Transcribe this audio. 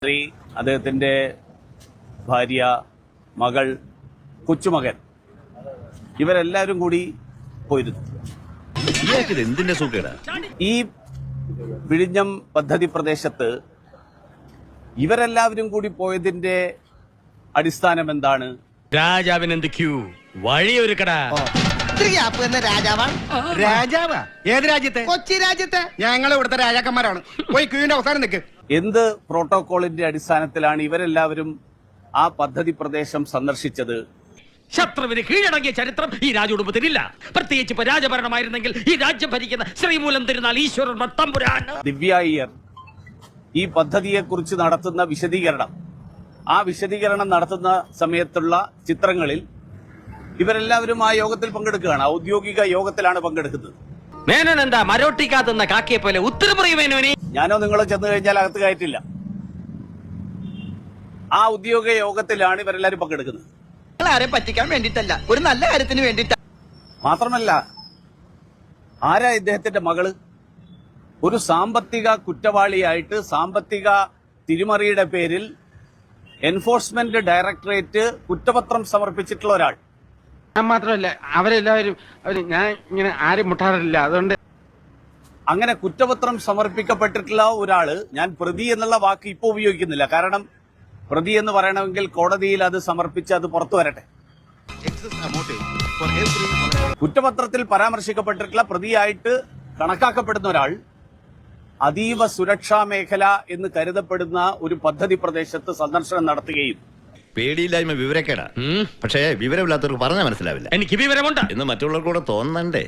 അദ്ദേഹത്തിന്റെ ഭാര്യ, മകൾ, കൊച്ചുമകൻ ഇവരെല്ലാവരും കൂടി പോയിരുന്നു. ഈ വിഴിഞ്ഞം പദ്ധതി പ്രദേശത്ത് ഇവരെല്ലാവരും കൂടി പോയതിന്റെ അടിസ്ഥാനം എന്താണ്? രാജാവിനെന്ത് ക്യൂ വഴിയൊരുക്കടാ. രാജാവാ? ഏത് രാജ്യത്തെ? കൊച്ചി രാജ്യത്തെ. ഞങ്ങൾ ഇവിടുത്തെ രാജാക്കന്മാരാണ്. പോയി ക്യൂവിന്റെ അവസാനം നിൽക്ക്. എന്ത് പ്രോട്ടോകോളിന്റെ അടിസ്ഥാനത്തിലാണ് ഇവരെല്ലാവരും ആ പദ്ധതി പ്രദേശം സന്ദർശിച്ചത്? ശത്രുവിന് കീഴടങ്ങിയ ചരിത്രം ഈ രാജകുടുംബത്തിനില്ല. പ്രത്യേകിച്ച് ഇപ്പൊ രാജഭരണമായിരുന്നെങ്കിൽ ഈ രാജ്യം ഭരിക്കുന്ന ശ്രീമൂലം തിരുനാൾ ഈശ്വരൻ തമ്പുരാൻ. ദിവ്യ അയ്യർ ഈ പദ്ധതിയെക്കുറിച്ച് നടത്തുന്ന വിശദീകരണം നടത്തുന്ന സമയത്തുള്ള ചിത്രങ്ങളിൽ ഇവരെല്ലാവരും ആ യോഗത്തിൽ പങ്കെടുക്കുകയാണ്. ഔദ്യോഗിക യോഗത്തിലാണ് പങ്കെടുക്കുന്നത്. മേനോൻ എന്താ മരോട്ടിക്കാത്തുന്ന കാക്കയെ പോലെ ഉത്തരം പറയും മേനോനെ. ഞാനോ നിങ്ങളോ ചെന്ന് കഴിഞ്ഞാൽ അകത്ത് കയറ്റില്ല. ആ ഔദ്യോഗിക യോഗത്തിലാണ് ഇവരെല്ലാവരും പങ്കെടുക്കുന്നത്. ആരെ പറ്റിക്കാൻ വേണ്ടിട്ടല്ല, ഒരു നല്ല കാര്യത്തിന് വേണ്ടിട്ടാ. മാത്രമല്ല, ആരാ ഇദ്ദേഹത്തിന്റെ മകള്? ഒരു സാമ്പത്തിക കുറ്റവാളിയായിട്ട് സാമ്പത്തിക തിരിമറിയുടെ പേരിൽ എൻഫോഴ്സ്മെന്റ് ഡയറക്ടറേറ്റ് കുറ്റപത്രം സമർപ്പിച്ചിട്ടുള്ള ഒരാൾ. ഞാൻ മാത്രമല്ല, അവരെല്ലാവരും ഞാൻ ഇങ്ങനെ ആരും മുട്ടാറില്ല. അതുകൊണ്ട് അങ്ങനെ കുറ്റപത്രം സമർപ്പിക്കപ്പെട്ടിട്ടുള്ള ഒരാള്, ഞാൻ പ്രതി എന്നുള്ള വാക്ക് ഇപ്പോൾ ഉപയോഗിക്കുന്നില്ല, കാരണം പ്രതി എന്ന് പറയണമെങ്കിൽ കോടതിയിൽ അത് സമർപ്പിച്ച് അത് പുറത്തു വരട്ടെ. കുറ്റപത്രത്തിൽ പരാമർശിക്കപ്പെട്ടിട്ടുള്ള പ്രതിയായിട്ട് കണക്കാക്കപ്പെടുന്ന ഒരാൾ അതീവ സുരക്ഷാ മേഖല എന്ന് കരുതപ്പെടുന്ന ഒരു പദ്ധതി പ്രദേശത്ത് സന്ദർശനം നടത്തുകയും പേടിയില്ലായ്മ വിവരക്കേടാ. പക്ഷേ വിവരമില്ലാത്തവർക്ക് പറഞ്ഞാൽ മനസ്സിലാവില്ല. എനിക്ക് വിവരമുണ്ട് എന്ന് മറ്റുള്ളവർക്ക് കൂടെ തോന്നണ്ടേ?